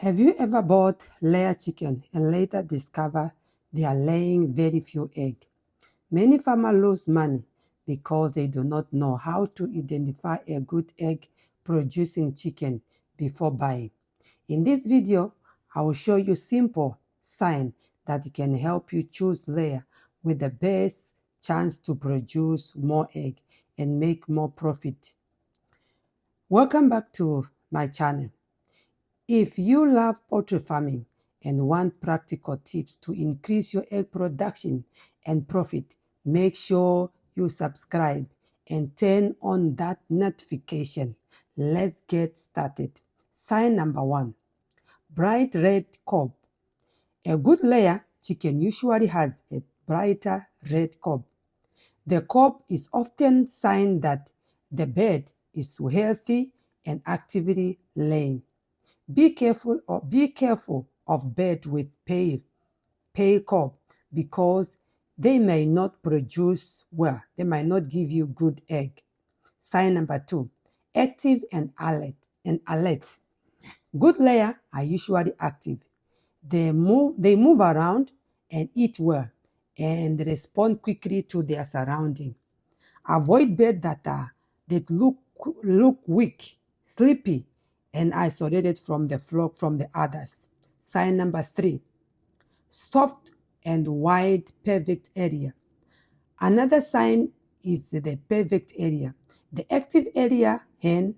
Have you ever bought layer chicken and later discover they are laying very few eggs? Many farmers lose money because they do not know how to identify a good egg producing chicken before buying. In this video, I will show you simple signs that can help you choose layer with the best chance to produce more egg and make more profit. Welcome back to my channel. If you love poultry farming and want practical tips to increase your egg production and profit, make sure you subscribe and turn on that notification. Let's get started. Sign number 1, bright red cob. A good layer chicken usually has a brighter red cob. The cob is often a sign that the bird is healthy and actively laying. Be careful of birds with pale cob because they may not produce well. They might not give you good egg. Sign number 2, active and alert. Good layers are usually active. They move around and eat well and respond quickly to their surroundings. Avoid birds that look weak, sleepy, and isolated from the flock from the others. Sign number 3, soft and wide pelvic area. Another sign is the pelvic area. The active area hen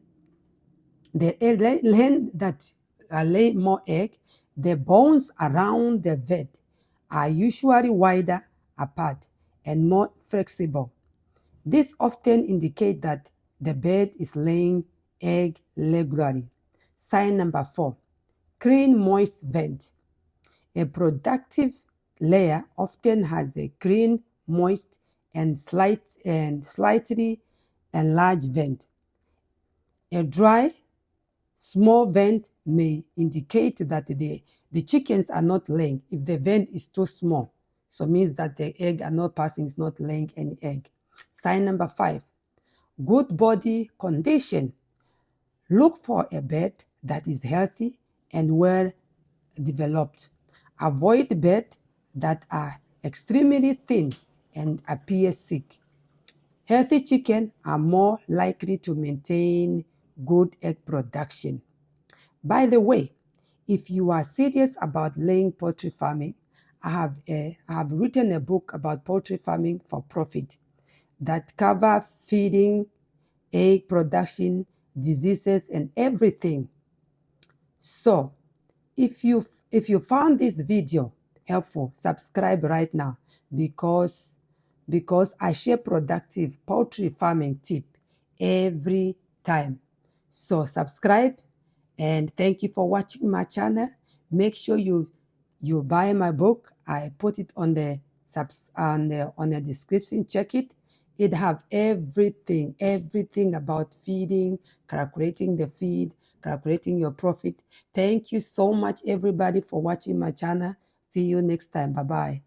that lay more egg, the bones around the bed are usually wider apart and more flexible. This often indicates that the bird is laying egg regularly. Sign number 4, clean, moist vent. A productive layer often has a clean, moist, and slightly enlarged vent. A dry, small vent may indicate that the chickens are not laying. If the vent is too small, so it means that the egg are not passing, it's not laying any egg. Sign number 5, good body condition. Look for a bird that is healthy and well developed. Avoid birds that are extremely thin and appear sick. Healthy chickens are more likely to maintain good egg production. By the way, if you are serious about laying poultry farming, I have written a book about poultry farming for profit that cover feeding, egg production, diseases, and everything. So, if you found this video helpful, subscribe right now because I share productive poultry farming tip every time. So subscribe, and thank you for watching my channel. Make sure you buy my book. I put it on the description. Check it. It have everything about feeding, calculating the feed, calculating your profit. Thank you so much, everybody, for watching my channel. See you next time. Bye-bye.